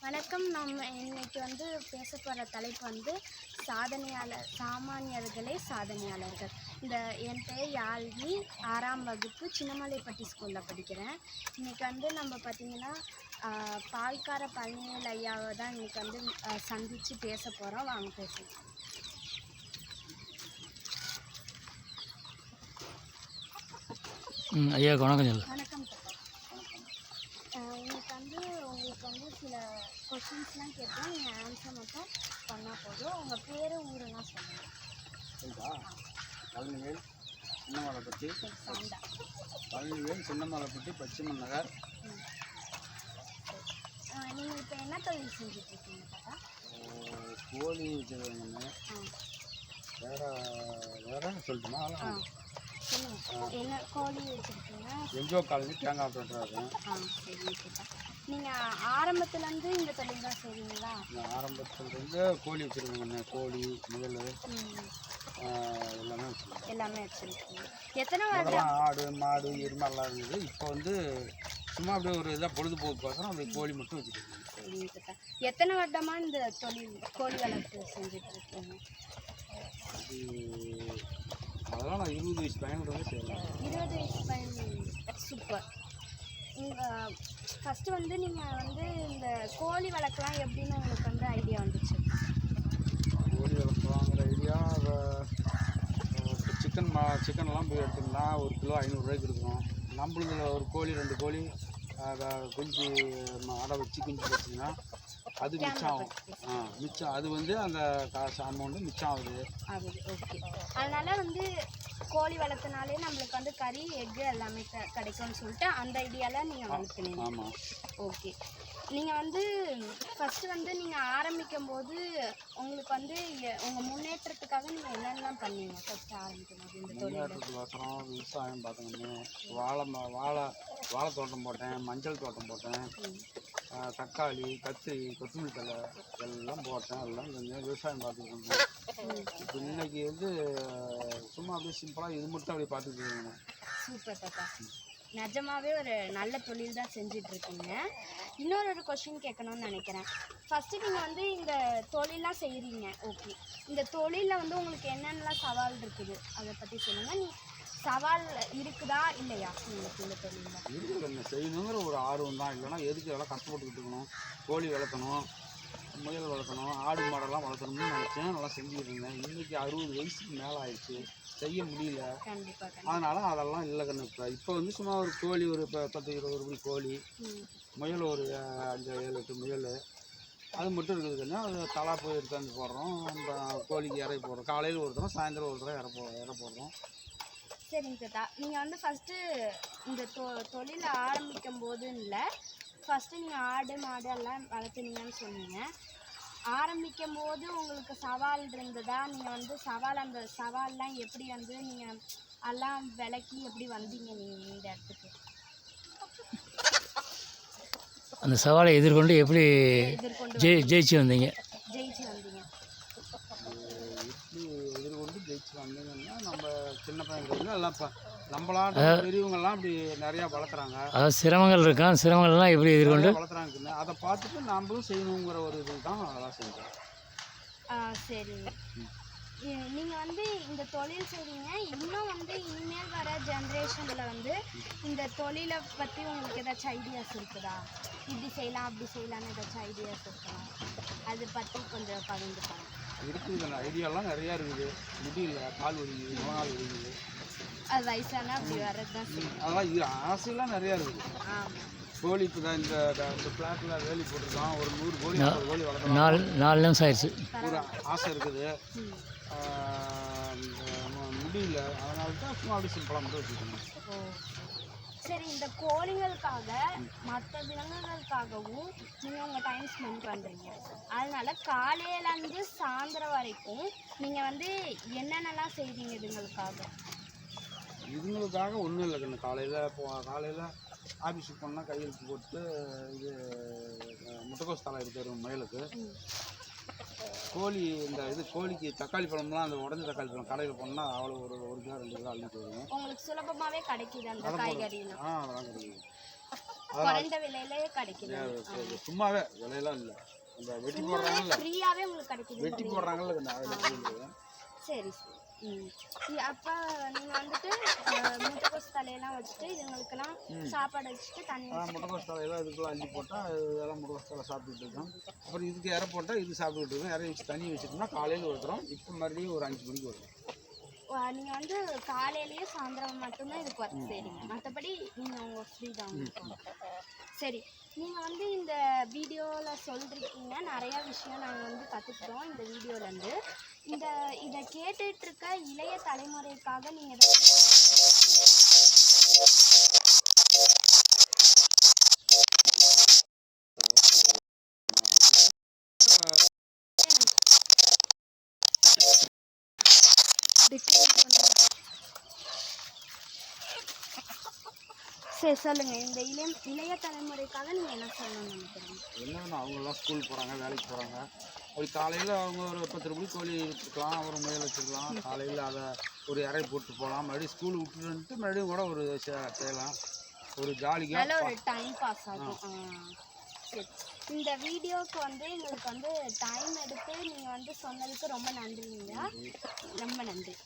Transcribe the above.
வணக்கம். நம்ம இன்னைக்கு பேச போகிற தலைப்பு சாமானியர்களே சாதனையாளர்கள். என் பேர் யாழ்னி, 6ஆம் வகுப்பு சின்னமலைப்பட்டி ஸ்கூலில் படிக்கிறேன். இன்றைக்கி நம்ம பார்த்திங்கன்னா பால்கார பழனிவேல் ஐயாவை தான் இன்றைக்கி சந்தித்து பேச போகிறோம். வாங்க பேசலாம். ஐயா வணக்கம். வணக்கம். இன்னைக்கு உங்களுக்கு சில கொஷின்ஸ்லாம் கேட்போம். நீங்கள் ஆன்சர் மட்டும் பண்ணால் போதும். உங்கள் பேர் ஊரெல்லாம் சொல்லுங்கள். சரிதா? பழனிவேல் சின்னமலைப்பட்டி. சவுண்டா. பழனிவேல் சின்னமலைப்பட்டி பச்சிமன் நகர். நீங்கள் இப்போ என்ன தொழில் செஞ்சுட்ருக்கீங்க தாத்தா? கோழி வச்சுருக்கேங்க. வேறு சொல்லட்டுமா? சொல்லுங்கள். என்ன கோழி வச்சுருக்கீங்க? என்ஜிஓ காலனி தேங்காய் ஆப்ரேட்டராக இருக்கேன். சரி தாத்தா. நீங்கள் ஆரம்பத்துலேருந்து இந்த தொழில் தான் செய்வீங்களா? நான் ஆரம்பத்துலேருந்து கோழி வச்சுருக்கேங்க. கோழி, முயல் எல்லாமே வச்சுருக்கீங்க. எத்தனை வருடம்? ஆடு, மாடு, எருமெல்லாம் இருந்தது. இப்போ சும்மா அப்படியே ஒரு இதாக பொழுதுபோக்குக்கோசரம் அந்த கோழி மட்டும் வச்சுருக்கேன். சரிங்க தாத்தா. எத்தனை வருடமாக இந்த தொழில் கோழி வளர்ப்பு செஞ்சுட்ருக்கீங்க? அதெல்லாம் நான் 20 வயசு பையன்கிட்ட செய்யலாம். 20 வயசு பையன். சூப்பர். ஃபஸ்ட்டு நீங்கள் இந்த கோழி வளர்க்கலாம் எப்படின்னு உங்களுக்கு ஐடியா வந்துச்சு? கோழி வளர்க்கலாங்கிற ஐடியா சிக்கன்லாம் போய் எடுத்துங்கன்னா 1 கிலோ 500 ரூபாய்க்கு இருக்கும். நம்மளுக்கு ஒரு கோழி 2 கோழி அதை குஞ்சு அடை வச்சு குஞ்சு வச்சிங்கன்னா அது மிச்சம் ஆகும். மிச்சம் அது அந்த காசு அமௌண்ட்டு மிச்சம் ஆகுது. ஓகே. அதனால் கோழி வளர்த்தனாலே நம்மளுக்கு கறி, எக்கு எல்லாமே கிடைக்கும்னு சொல்லிட்டு அந்த ஐடியாவில் நீங்கள் வளர்த்துனீங்க. ஆமாம். ஓகே. நீங்கள் ஃபஸ்ட்டு நீங்கள் ஆரம்பிக்கும் போது உங்களுக்கு உங்கள் முன்னேற்றத்துக்காக நீங்கள் என்னென்னலாம் பண்ணீங்க? ஃபஸ்ட்டு ஆரம்பிக்கும் போது இந்த முன்னேற்றத்துக்கோசரம் விவசாயம் பார்த்தோம்னு வாழை தோட்டம் போட்டேன், மஞ்சள் தோட்டம் போட்டேன், தக்காளி, கத்திரி, கொத்தமல்லி தழை எல்லாம் போட்டேன். எல்லாம் கொஞ்சம் விவசாயம் பார்த்துக்கிட்டு இப்போ இன்னைக்கு சும்மா அப்படியே சிம்பிளாக இது மட்டும் அப்படியே பார்த்துக்கிட்டு இருக்கேன். சூப்பர் தாத்தா. நிஜமாவே ஒரு நல்ல தொழில் தான் செஞ்சிட்ருக்கீங்க. இன்னொரு கொஷின் கேட்கணும்னு நினைக்கிறேன். ஃபஸ்ட்டு நீங்கள் இந்த தொழிலாம் செய்கிறீங்க. ஓகே. இந்த தொழிலில் உங்களுக்கு என்னென்னலாம் சவால் இருக்குது அதை பற்றி சொல்லுங்கள். சவால் இருக்குதா இல்லையா உங்களுக்கு இந்த தொழிலில்? இருக்குது. செய்யணுங்கிற ஒரு ஆர்வம் தான். இல்லைன்னா எதுக்கு இதெல்லாம் கஷ்டப்பட்டுக்கிட்டு இருக்கணும்? கோழி வளர்க்கணும், முயல் வளர்க்கணும், ஆடு மாடெல்லாம் வளர்க்கணும்னு நினச்சேன். நல்லா செஞ்சுக்கிட்டு இருந்தேன். இன்றைக்கி 60 வயசுக்கு மேலே ஆயிடுச்சு, செய்ய முடியல. அதனால் அதெல்லாம் இல்லை கண்ணு. இப்போ சும்மா ஒரு கோழி ஒரு 10-20 ரூபாய் கோழி, முயல் ஒரு 5-7-8 முயல் அது மட்டும் இருக்குது கண்ணு. அது தலா போய் எடுத்தாந்து போடுறோம். அந்த கோழிக்கு இறை போடுறோம். காலையில் ஒரு தரம், சாயந்தரம் ஒரு தரம் இறை போடுறோம். சரிங்க தாத்தா. நீங்கள் ஃபஸ்ட்டு இந்த தொழிலை ஆரம்பிக்கும் போதுன்னு இல்லை, ஃபஸ்ட்டு நீங்கள் ஆடு மாடு எல்லாம் வளர்த்துனீங்கன்னு சொன்னீங்க. ஆரம்பிக்கும் போது உங்களுக்கு சவால் இருந்ததா? நீங்கள் அந்த சவால்லாம் எப்படி நீங்கள் எல்லாம் விலக்கி எப்படி வந்தீங்க நீங்கள் இந்த இடத்துக்கு? அந்த சவாலை எதிர்கொண்டு எப்படி ஜெயிச்சு வந்தீங்க? எதிர்கொண்டு ஜெயிச்சு வந்தீங்கன்னா நம்ம சின்ன பையன் எல்லாம் நம்மளாட்ட பெரியவங்கெல்லாம் அப்படி நிறையா வளர்க்குறாங்க. அதாவது சிரமங்கள் இருக்கா? சிரமங்கள்லாம் எப்படி எதிர்கொண்டு வளர்க்குறாங்க? அதை பார்த்துட்டு நம்மளும் செய்யணுங்கிற ஒரு இது தான் அதெல்லாம் செஞ்சோம். சரிங்க. நீங்கள் இந்த தொழில் செய்கிறீங்க. இன்னும் இனிமேல் வர ஜென்ரேஷனில் இந்த தொழிலை பற்றி உங்களுக்கு ஏதாச்சும் ஐடியாஸ் இருக்குதா? இப்படி செய்யலாம் அப்படி செய்யலான்னு ஏதாச்சும் ஐடியாஸ் இருக்குதா? அதை பற்றி கொஞ்சம் பகிர்ந்துக்கலாம். இருக்குது. அந்த ஐடியாலாம் நிறையா இருக்குது. முடியல, கால் வலிக்குது, நோயால் வலிக்குது. அது வயசானா அப்படி வர்றது தான். அதெல்லாம் ஆசையெல்லாம் நிறையா இருக்குது. கோழி இப்போ தான் இந்த ஃப்ளாட்டில் வேலி போட்டிருக்கோம். ஒரு 100 கோழி 50 கோழி வளர்க்கலாம். 4 நிமிஷம் ஆயிடுச்சு. ஒரு ஆசை இருக்குது. முடியல. அதனால தான் சும்மா அப்படி சிம்பிளாக மட்டும் வச்சுக்கணும். சரி. இந்த கோழிகளுக்காக மற்ற விலங்குகளுக்காகவும் நீங்கள் உங்கள் டைம் ஸ்பெண்ட் பண்ணுறீங்க. அதனால் காலையிலேருந்து சாயந்தரம் வரைக்கும் நீங்கள் என்னென்னலாம் செய்வீங்க இதுங்களுக்காக? இதுங்களுக்காக ஒன்றும் இல்லை கண்ணு. காலையில் ஆஃபீஸுக்கு போனால் கையெழுத்து போட்டு இது முட்டைக்கோஸ் தலை எடுத்து வரும் முயலுக்கு. கோழி கோழிக்கு தக்காளி பழம்லாம் அந்த உடஞ்ச தக்காளி பழம் கடையில் போனால் அவ்வளோ ஒரு 1 கிலோ 2 கிலோ அள்ளிட்டு வருவோம். உங்களுக்கு சுலபமாகவே கிடைக்கிது அந்த காய்கறிலாம்? அதெல்லாம் கிடைக்குது. குறைந்த விலையிலே கிடைக்குது. சும்மாவே விலையெல்லாம் இல்லை, இந்த வெட்டி போடுறாங்கல்ல, ஃப்ரீயாவே உங்களுக்கு கிடைக்குது. வெட்டி போடுறாங்கல்ல இந்த அதில். சரி சரி. அப்போ நீங்கள் வந்துட்டு முட்டைக்கோஸ் தலையெல்லாம் வச்சுட்டு இதுங்களுக்கெல்லாம் சாப்பாடு வச்சுட்டு தண்ணி முட்டைக்கோஸ் தலையெல்லாம் இதுக்குள்ள அள்ளி போட்டால் இதெல்லாம் முட்டைக்கோஸ் தலை சாப்பிட்டுட்டு இருக்கோம். அப்புறம் இதுக்கு இறை போட்டால் இது சாப்பிட்டுட்டு இருக்கோம். இறை வச்சு தண்ணி வச்சுட்டோம்னா காலையில் ஒருத்தரும், இப்போ மறுபடியும் ஒரு 5 மணிக்கு வரும். நீங்கள் வந்து காலையிலேயே சாயந்தரம் மட்டும்தான் இதுக்கு ஒர்க் செய்கிறீங்க, மற்றபடி நீங்கள் உங்கள் ஃப்ரீ தான். சரி, நீங்கள் வந்து இந்த வீடியோவில் சொல்லிருக்கீங்க நிறையா விஷயம் நாங்கள் வந்து கற்றுக்கிட்டோம் இந்த வீடியோலேருந்து. இதை கேட்டுட்ருக்க இளைய தலைமுறைக்காக நீங்கள் சரி சொல்லுங்கள், இந்த இளைய தலைமுறைக்காக நீங்கள் என்ன சொல்லணும்னு நினைக்கிறீங்க? என்னன்னா அவங்கெல்லாம் ஸ்கூல் போகிறாங்க, வேலைக்கு போகிறாங்க. அப்படி காலையில் அவங்க ஒரு 10 மணிக்கு கோழி வச்சுருக்கலாம், ஒரு முயல் வச்சுருக்கலாம். காலையில் அதை ஒரு இறை போட்டு போகலாம், மறுபடியும் ஸ்கூல் விட்டுட்டு மறுபடியும் கூட ஒரு செய்யலாம். ஒரு ஜாலியாக நல்ல ஒரு டைம் பாஸ் ஆகும். சரி, இந்த வீடியோவுக்கு வந்து எங்களுக்கு வந்து டைம் எடுத்து நீங்கள் வந்து சொன்னதுக்கு ரொம்ப நன்றிங்க. ரொம்ப நன்றி.